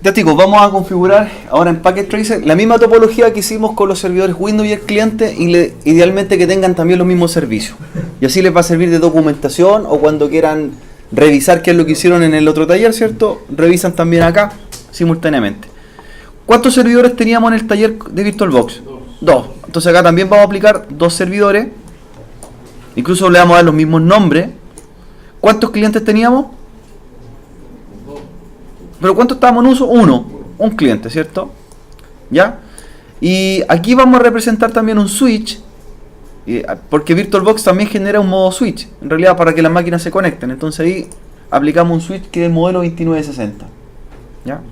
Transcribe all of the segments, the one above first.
Ya chicos, vamos a configurar ahora en Packet Tracer la misma topología que hicimos con los servidores Windows y el cliente, y idealmente que tengan también los mismos servicios. Y así les va a servir de documentación, o cuando quieran revisar qué es lo que hicieron en el otro taller, ¿cierto? Revisan también acá simultáneamente. ¿Cuántos servidores teníamos en el taller de VirtualBox? Dos. Entonces acá también vamos a aplicar dos servidores. Incluso le vamos a dar los mismos nombres. ¿Cuántos clientes teníamos? ¿Pero cuánto estábamos en uso? Uno. Un cliente, ¿cierto? ¿Ya? Y aquí vamos a representar también un switch, porque VirtualBox también genera un modo switch, en realidad para que las máquinas se conecten. Entonces ahí aplicamos un switch que es modelo 2960. ¿Ya?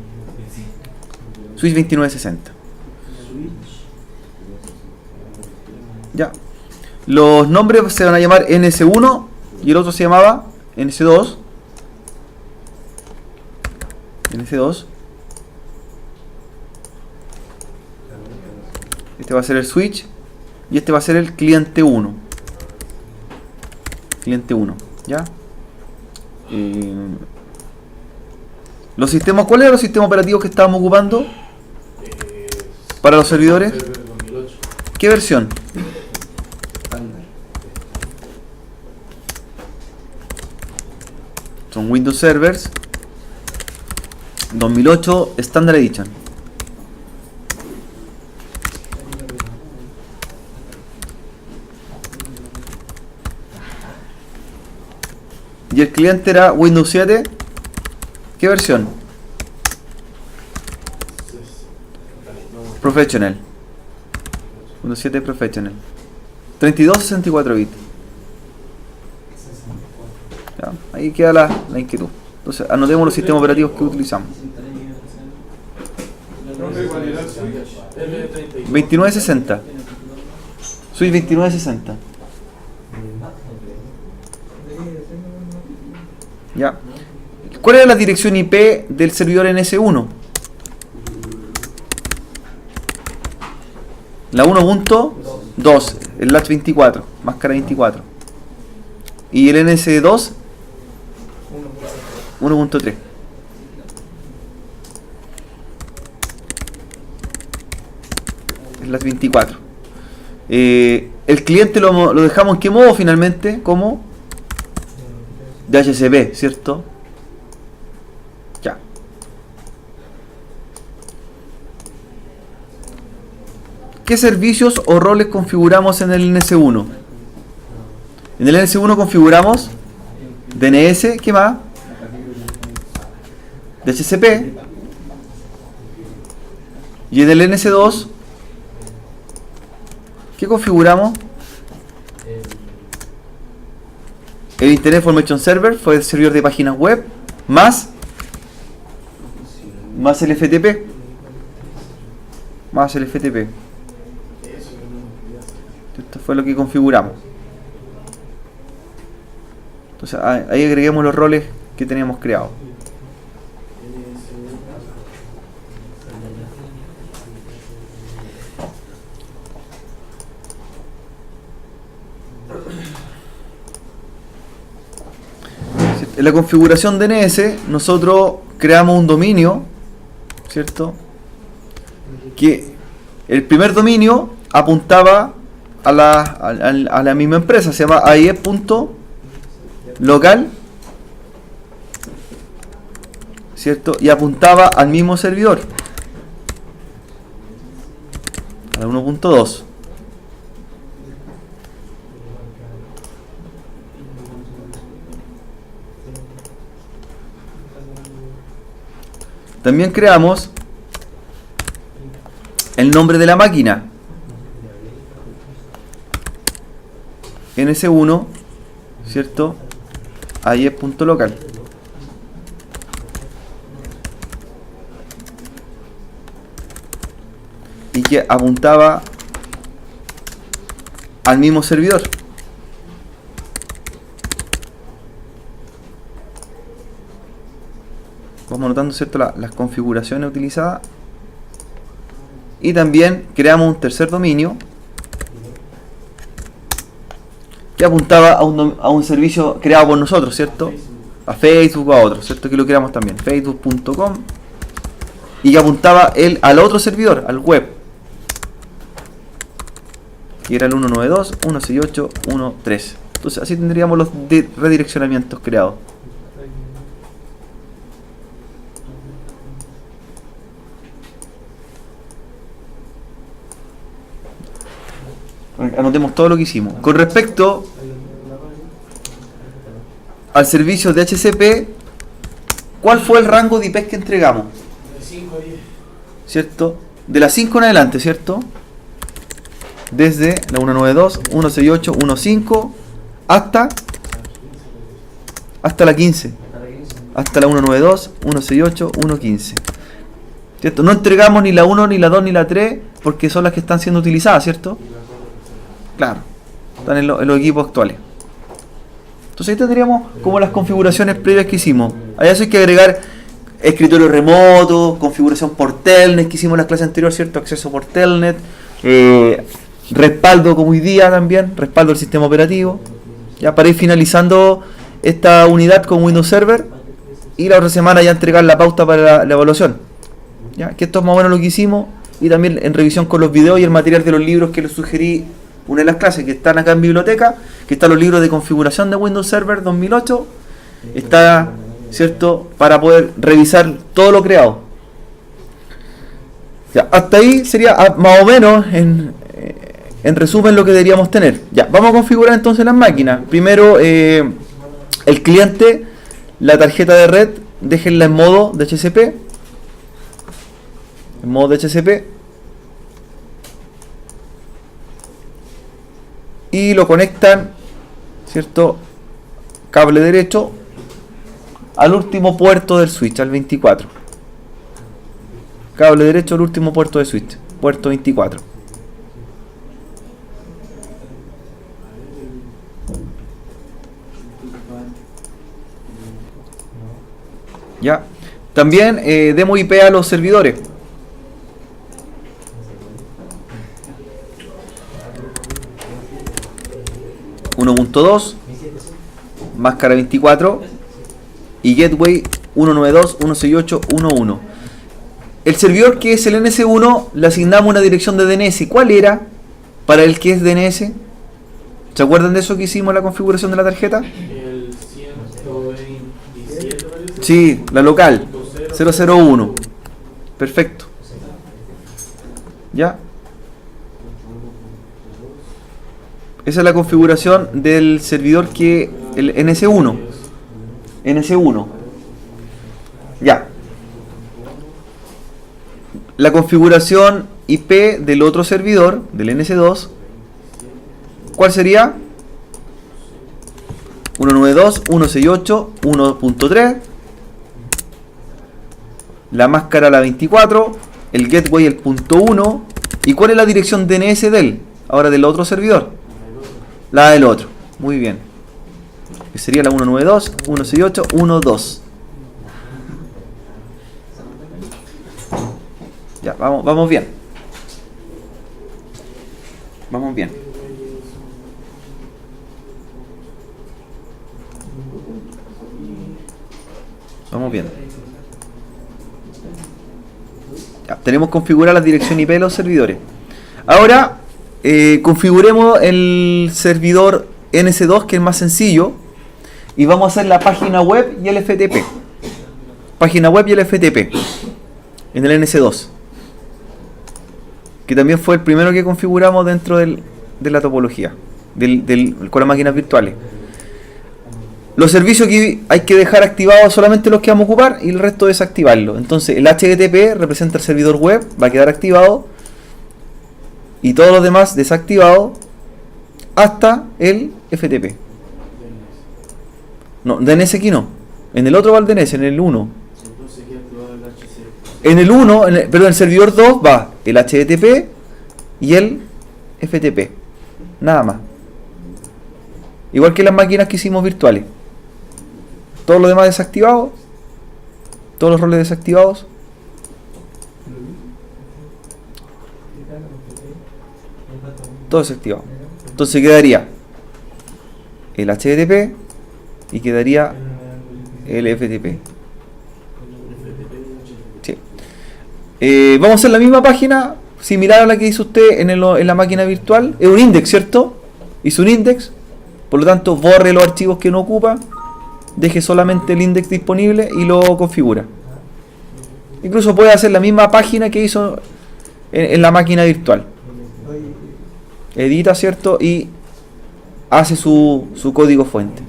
Switch 2960. ¿Ya? Los nombres se van a llamar NS1 y el otro se llamaba NS2. NS2. Este va a ser el switch y este va a ser el cliente 1. Cliente 1, ¿ya? Los sistemas, ¿cuáles eran los sistemas operativos que estábamos ocupando para los servidores? ¿Qué versión? Son Windows Servers 2008 Standard Edition. Y el cliente era Windows 7. ¿Qué versión? Professional. Windows 7 Professional. 32-64 bits. ¿Ya? Ahí queda la inquietud. Entonces anotemos los sistemas operativos que utilizamos. 2960. Switch 2960. ¿Ya? ¿Cuál era la dirección IP del servidor NS1? La 1.2, el latch 24, máscara 24. Y el NS2 1.3. Es las 24. El cliente lo dejamos en qué modo finalmente, como DHCP, ¿cierto? Ya. ¿Qué servicios o roles configuramos en el NS1? En el NS1 configuramos DNS, ¿qué más? DHCP. Y en el NS2, ¿qué configuramos? El Internet Information Server, fue el servidor de páginas web, más el FTP. Más el FTP. Esto fue lo que configuramos. Entonces ahí agreguemos los roles que teníamos creados. En la configuración DNS nosotros creamos un dominio, ¿cierto? Que el primer dominio apuntaba a la misma empresa, se llama aie.local, ¿cierto? Y apuntaba al mismo servidor, a la 1.2. También creamos el nombre de la máquina, NS1, ¿cierto? aie.local. Y que apuntaba al mismo servidor. Vamos anotando, ¿cierto?, las configuraciones utilizadas. Y también creamos un tercer dominio que apuntaba a un servicio creado por nosotros, ¿cierto? A Facebook o a otro, ¿cierto? Que lo creamos también, facebook.com y que apuntaba él al otro servidor, al web, que era el 192.168.1.3. Entonces así tendríamos los redireccionamientos creados. Anotemos todo lo que hicimos. Con respecto al servicio de DHCP, ¿cuál fue el rango de IPs que entregamos? De 5 a 10. ¿Cierto? De las 5 en adelante, ¿cierto? Desde la 192.168.1.5 hasta la 15. Hasta la 192.168.1.15. ¿Cierto? No entregamos ni la 1, ni la 2, ni la 3 porque son las que están siendo utilizadas, ¿cierto? Claro, están en los equipos actuales. Entonces ahí tendríamos como las configuraciones previas que hicimos. A eso hay que agregar escritorio remoto, configuración por telnet que hicimos en las clases anteriores, ¿cierto? Acceso por telnet, respaldo como hoy día también, respaldo del sistema operativo. Ya para ir finalizando esta unidad con Windows Server y la otra semana ya entregar la pauta para la evaluación. Ya, que esto es más o menos lo que hicimos, y también en revisión con los videos y el material de los libros que les sugerí una de las clases que están acá en biblioteca, que están los libros de configuración de Windows Server 2008, está, ¿cierto?, para poder revisar todo lo creado. Ya, hasta ahí sería más o menos en resumen lo que deberíamos tener. Ya, vamos a configurar entonces las máquinas. Primero, el cliente, la tarjeta de red, déjenla en modo DHCP. En modo DHCP. Y lo conectan, ¿cierto?, cable derecho al último puerto del switch, al 24. Cable derecho al último puerto del switch, puerto 24. Ya. También demos IP a los servidores. .2, máscara 24 y gateway 192.168.1.1. El servidor que es el NS1 le asignamos una dirección de DNS. ¿Cuál era para el que es DNS? ¿Se acuerdan de eso que hicimos en la configuración de la tarjeta? El 127 parece. Sí, la local 001. Perfecto. ¿Ya? Esa es la configuración del servidor que el NS1. NS1. Ya. La configuración IP del otro servidor, del NS2, ¿cuál sería? 192.168.1.3. La máscara la 24, el gateway el punto 1. ¿Y cuál es la dirección DNS de él? Ahora del otro servidor. La del otro. Muy bien. Que sería la 192.168.1.2. Ya, vamos bien. Vamos bien. Vamos bien. Ya, tenemos configurada la dirección IP de los servidores. Ahora configuremos el servidor NS2, que es más sencillo, y vamos a hacer la página web y el FTP. Página web y el FTP en el NS2, que también fue el primero que configuramos dentro de la topología con las máquinas virtuales. Los servicios que hay que dejar activados solamente los que vamos a ocupar y el resto desactivarlo. Entonces el HTTP representa el servidor web, va a quedar activado, y todos los demás desactivados hasta el FTP. No, DNS aquí no. En el otro va el DNS, en el 1. En el 1, perdón, en el servidor 2 va el HTTP y el FTP. Nada más. Igual que las máquinas que hicimos virtuales. Todo lo demás desactivado. Todos los roles desactivados. Todo desactivado. Entonces quedaría el HTTP y quedaría el FTP. Sí. Vamos a hacer la misma página, similar a la que hizo usted en la máquina virtual. Es un index, ¿cierto? Hizo un index, por lo tanto borre los archivos que no ocupa, deje solamente el index disponible y lo configura. Incluso puede hacer la misma página que hizo en la máquina virtual. Edita, ¿cierto? Y hace su código fuente.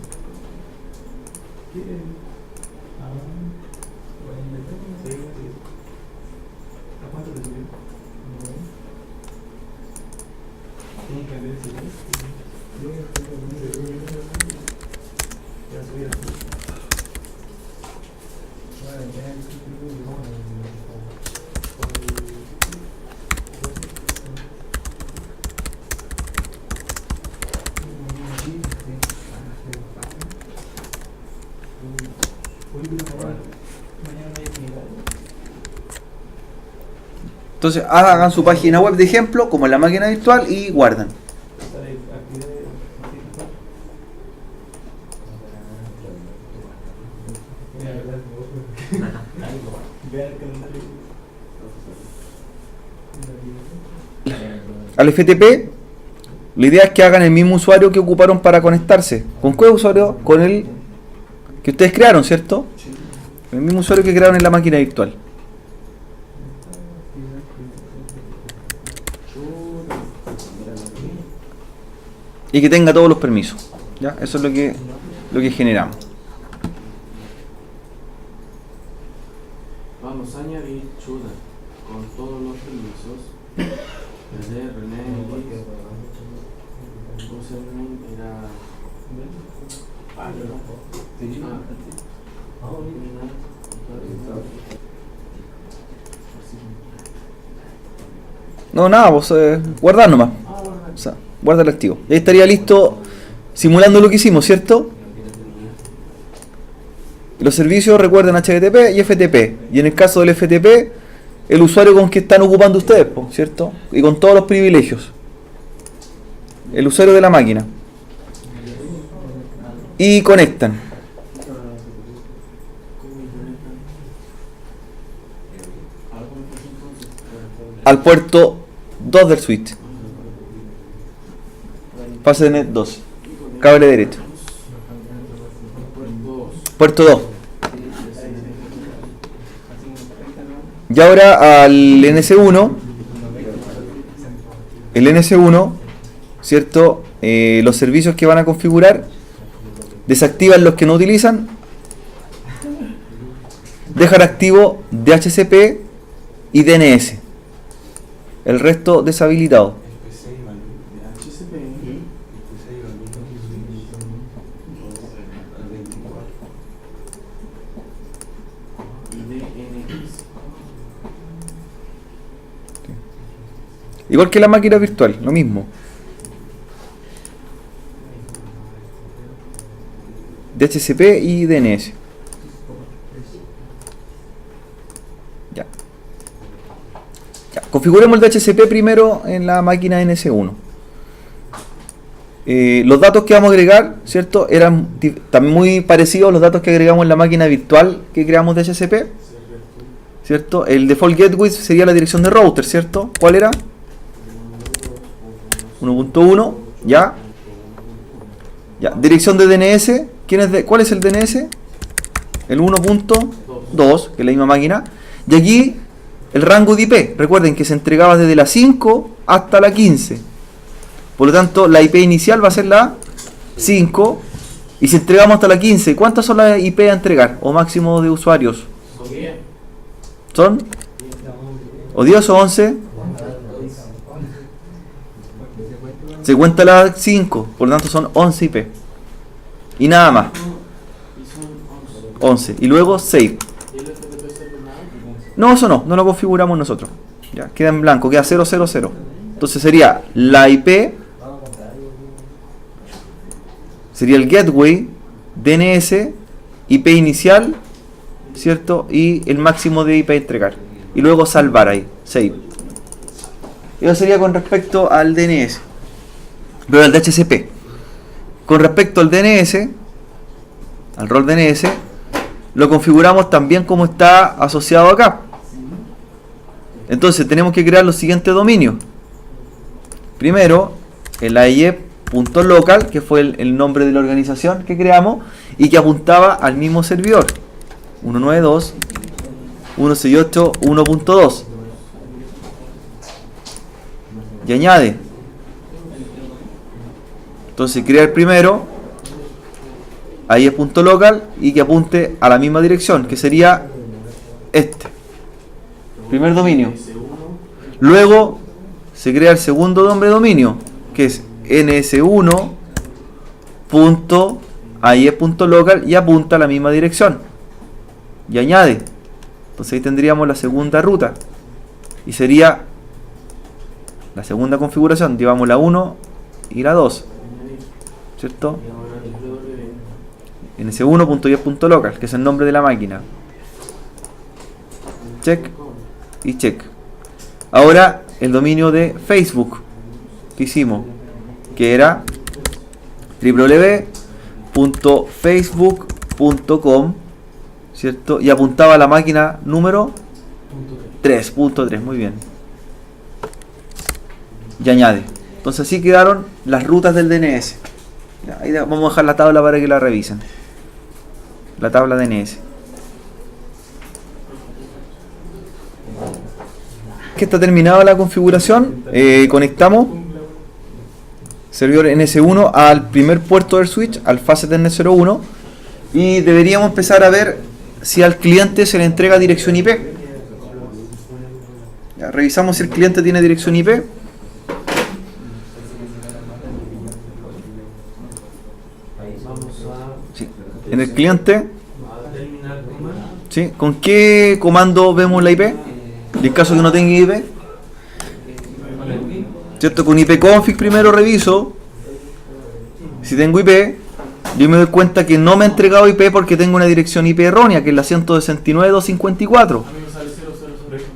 Entonces hagan su página web de ejemplo como en la máquina virtual y guardan. Al FTP, la idea es que hagan el mismo usuario que ocuparon para conectarse. ¿Con qué usuario? Con el que ustedes crearon, ¿cierto? El mismo usuario que crearon en la máquina virtual. Y que tenga todos los permisos. ¿Ya? Eso es lo que generamos. Vamos a añadir Chuda con todos los permisos. René, username era No, nada, vos guardar nomás. O sea, guarda el archivo. Y ahí estaría listo simulando lo que hicimos, ¿cierto? Los servicios recuerden HTTP y FTP. Y en el caso del FTP, el usuario con que están ocupando ustedes, ¿cierto? Y con todos los privilegios. El usuario de la máquina. Y conectan. Al puerto 2 del switch. Fase de net 2. Cable derecho. Puerto 2. Y ahora al NS1. El NS1, ¿cierto? Los servicios que van a configurar, desactivan los que no utilizan, dejan activo DHCP y DNS. El resto deshabilitado. Igual que la máquina virtual, lo mismo. DHCP y DNS. Ya. Configuremos el DHCP primero en la máquina NS1. Los datos que vamos a agregar, ¿cierto? Eran también muy parecidos a los datos que agregamos en la máquina virtual que creamos DHCP, ¿cierto? El default gateway sería la dirección de router, ¿cierto? ¿Cuál era? 1.1, ya. Dirección de DNS, ¿cuál es el DNS? El 1.2, que es la misma máquina. Y aquí el rango de IP, recuerden que se entregaba desde la 5 hasta la 15. Por lo tanto, la IP inicial va a ser la 5. Y si entregamos hasta la 15, ¿cuántas son las IP a entregar? O máximo de usuarios. ¿Son? ¿O 10 o 11? Se cuenta la 5, por lo tanto son 11 IP. Y nada más. 11. Y luego save. No, eso no lo configuramos nosotros. Ya, queda en blanco, queda 000. Entonces sería la IP, sería el gateway, DNS, IP inicial, ¿cierto? Y el máximo de IP a entregar. Y luego salvar ahí, save. Eso sería con respecto al DNS. Pero el DHCP. Con respecto al DNS, al rol DNS, lo configuramos también como está asociado acá. Entonces tenemos que crear los siguientes dominios. Primero, el AIE.local, que fue el nombre de la organización que creamos y que apuntaba al mismo servidor. 192.168.1.2. Y añade. Entonces crea el primero, AIE.local, y que apunte a la misma dirección, que sería este. Primer dominio. Luego se crea el segundo nombre de dominio, que es ns1.aie.local y apunta a la misma dirección. Y añade. Entonces ahí tendríamos la segunda ruta. Y sería la segunda configuración. Llevamos la 1 y la 2. ¿Cierto? ns1.aie.local, que es el nombre de la máquina. Check y check. Ahora el dominio de Facebook que hicimos, que era www.facebook.com, ¿cierto? Y apuntaba a la máquina número 3.3, muy bien. Y añade. Entonces así quedaron las rutas del DNS. Ahí vamos a dejar la tabla para que la revisen. La tabla DNS. Que está terminada la configuración. Conectamos servidor NS1 al primer puerto del switch, al Facethernet 01, y deberíamos empezar a ver si al cliente se le entrega dirección IP. Ya, revisamos si el cliente tiene dirección IP. Sí. En el cliente, ¿sí? ¿Con qué comando vemos la IP? En el caso que no tenga IP, ¿cierto? Con ipconfig primero reviso si tengo IP. Yo me doy cuenta que no me ha entregado IP porque tengo una dirección IP errónea, que es la 169.254.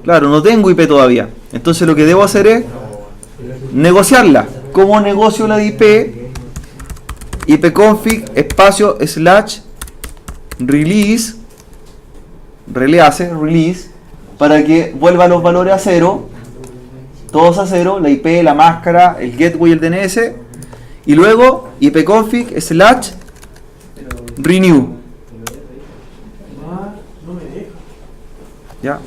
Claro, no tengo IP todavía. Entonces lo que debo hacer es negociarla. ¿Cómo negocio la IP? ipconfig espacio / release para que vuelva los valores a 0, todos a 0, la IP, la máscara, el gateway, el DNS, y luego ipconfig / renew. ¿Ya?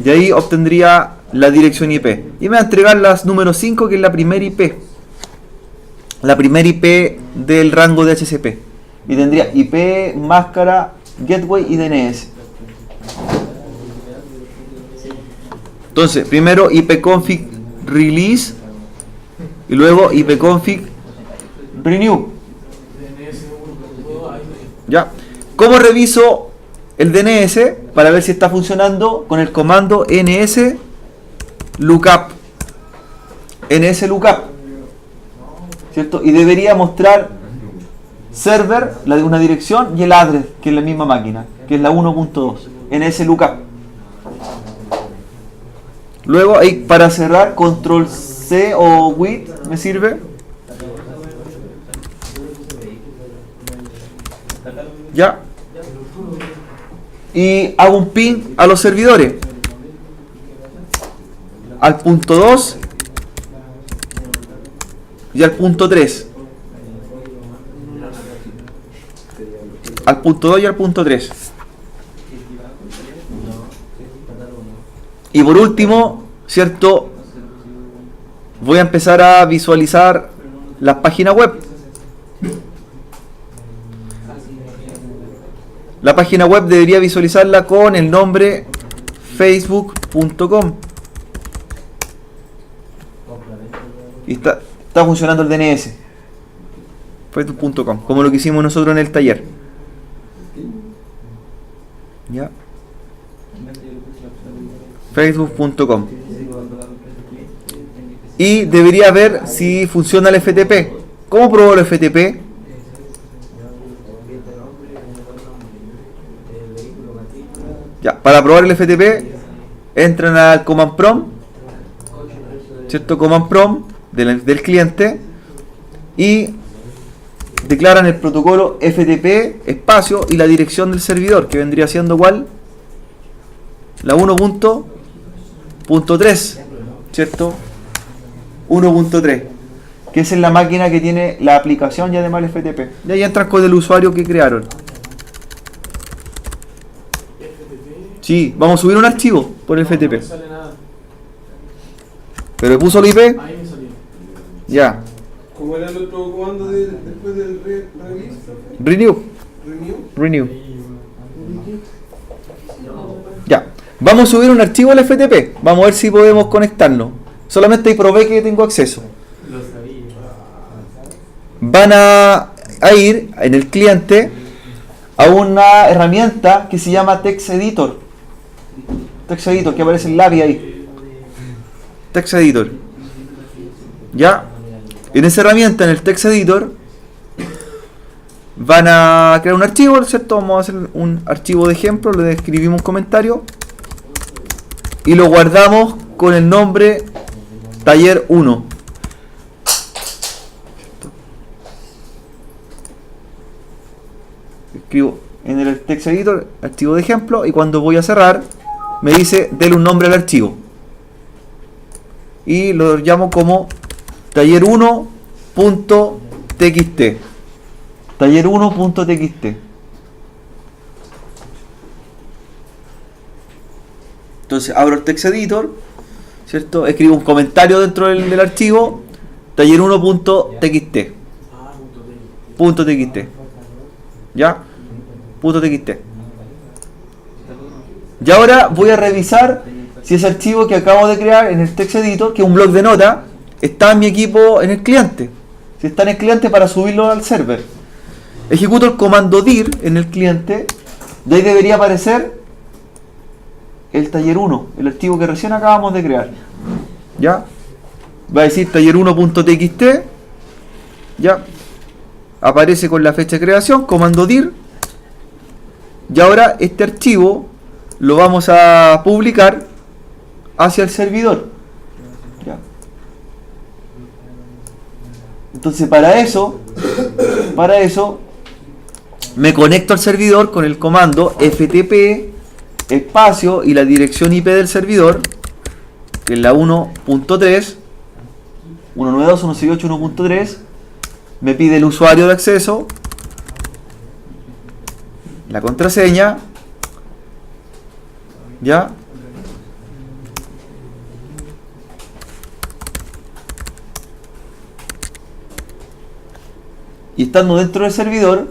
Y ahí obtendría la dirección IP. Y me va a entregar las número 5, que es la primera IP. La primera IP del rango de HCP. Y tendría IP, máscara, gateway y DNS. Entonces, primero ipconfig release y luego ipconfig renew. ¿Ya? ¿Cómo reviso el DNS para ver si está funcionando? Con el comando ns lookup. ¿Cierto? Y debería mostrar server, la de una dirección, y el address, que es la misma máquina, que es la 1.2. ns lookup. Luego, ahí, para cerrar, control C o WIT me sirve. Ya. Y hago un ping a los servidores. Al punto 2 y al punto 3. Al punto 2 y al punto 3. Y por último, ¿cierto? Voy a empezar a visualizar las páginas web. La página web debería visualizarla con el nombre facebook.com. Y está funcionando el DNS. Facebook.com, como lo que hicimos nosotros en el taller. ¿Ya? Facebook.com. Y debería ver si funciona el FTP. ¿Cómo probó el FTP? Ya, para probar el FTP entran al command prompt, ¿cierto? Command prompt del cliente, y declaran el protocolo FTP espacio y la dirección del servidor, que vendría siendo ¿cuál? La 1.2. 1.3, ¿cierto? 1.3, que esa es la máquina que tiene la aplicación y además el FTP. Y ahí entran con el usuario que crearon. Sí, vamos a subir un archivo por el FTP. No me sale nada. ¿Pero le puso el IP? Ahí me salió. Ya. ¿Cómo era el otro comando después del release? Renew. Renew. Renew. Ya. Vamos a subir un archivo al FTP. Vamos a ver si podemos conectarnos. Solamente ahí probé que tengo acceso. Lo sabía. Van a ir en el cliente a una herramienta que se llama Text Editor. Text Editor, que aparece el lápiz ahí. Text Editor. Ya. En esa herramienta, en el Text Editor, van a crear un archivo, ¿cierto? Vamos a hacer un archivo de ejemplo, le escribimos un comentario y lo guardamos con el nombre taller 1. Escribo en el Text Editor, archivo de ejemplo, y cuando voy a cerrar, me dice, dele un nombre al archivo. Y lo llamo como taller1.txt. Taller1.txt. Entonces abro el Text Editor, ¿cierto? Escribo un comentario dentro del archivo, taller1.txt. Ah, Punto .txt. ¿Ya? Punto .txt. Y ahora voy a revisar si ese archivo que acabo de crear en el Text Editor, que es un bloc de notas, está en mi equipo en el cliente. Si está en el cliente, para subirlo al server, ejecuto el comando dir en el cliente. De ahí debería aparecer el taller 1, el archivo que recién acabamos de crear. ¿Ya? Va a decir taller1.txt. ¿Ya? Aparece con la fecha de creación, comando dir. Y ahora este archivo lo vamos a publicar hacia el servidor. ¿Ya? Entonces para eso me conecto al servidor con el comando ftp espacio y la dirección IP del servidor, que es la 1.3, 192.168.1.3. Me pide el usuario de acceso, la contraseña, ¿ya? Y estando dentro del servidor,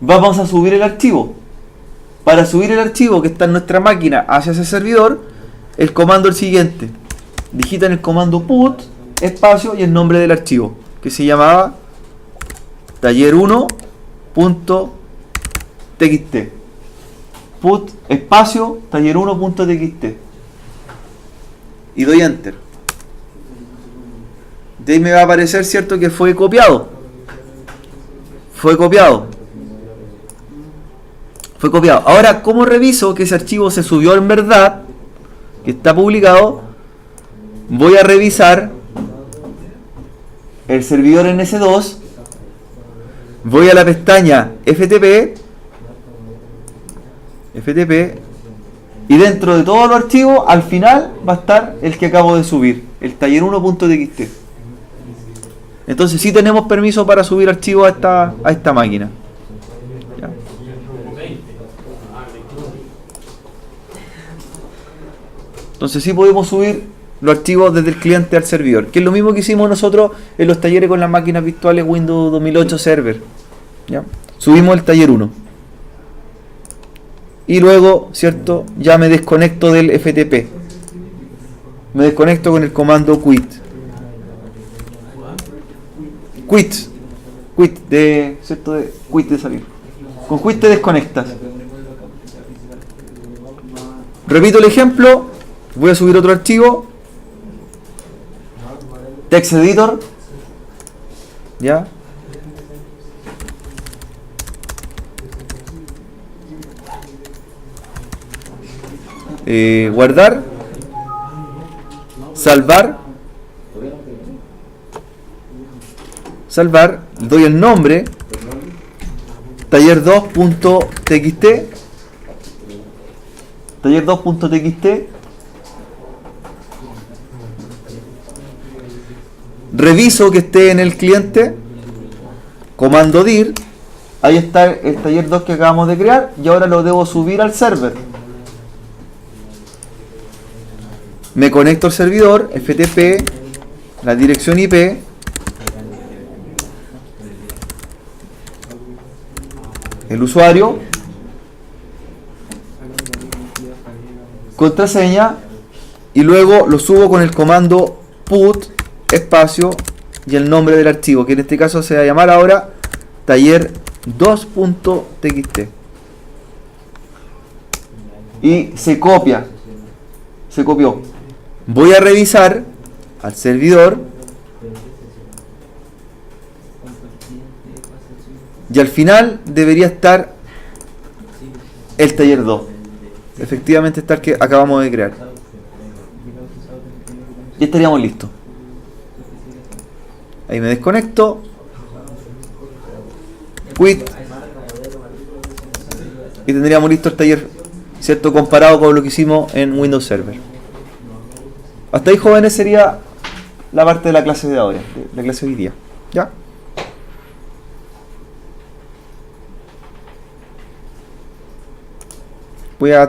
vamos a subir el archivo. Para subir el archivo que está en nuestra máquina hacia ese servidor, el comando es el siguiente. Digitan el comando put, espacio y el nombre del archivo, que se llamaba taller1.txt. Put, espacio, taller1.txt. Y doy enter. De ahí me va a aparecer, ¿cierto?, que fue copiado. Fue copiado. Ahora, ¿cómo reviso que ese archivo se subió en verdad? Que está publicado. Voy a revisar el servidor en S2. Voy a la pestaña FTP. Y dentro de todos los archivos, al final va a estar el que acabo de subir, el taller1.txt. Entonces sí tenemos permiso para subir archivos a esta máquina. ¿Ya? Entonces sí podemos subir los archivos desde el cliente al servidor, que es lo mismo que hicimos nosotros en los talleres con las máquinas virtuales Windows 2008 Server. ¿Ya? Subimos el taller 1. Y luego, ¿cierto?, ya me desconecto del FTP. Me desconecto con el comando quit. Quit de, ¿cierto?, de quit de salir. Con quit te desconectas. Repito el ejemplo. Voy a subir otro archivo. Text Editor. ¿Ya? Guardar. Salvar. Doy el nombre. Taller2.txt. Taller2.txt. reviso que esté en el cliente, comando dir, ahí está el taller 2 que acabamos de crear y ahora lo debo subir al server. Me conecto al servidor, FTP, la dirección IP, el usuario, contraseña, y luego lo subo con el comando put espacio y el nombre del archivo, que en este caso se va a llamar ahora taller 2.txt, y se copia, se copió. Voy a revisar al servidor y al final debería estar el taller 2, efectivamente está el que acabamos de crear, y estaríamos listos. Ahí me desconecto, quit, y tendríamos listo el taller, ¿cierto? Comparado con lo que hicimos en Windows Server. Hasta ahí, jóvenes, sería la parte de la clase de ahora, de la clase de hoy día. ¿Ya? Voy a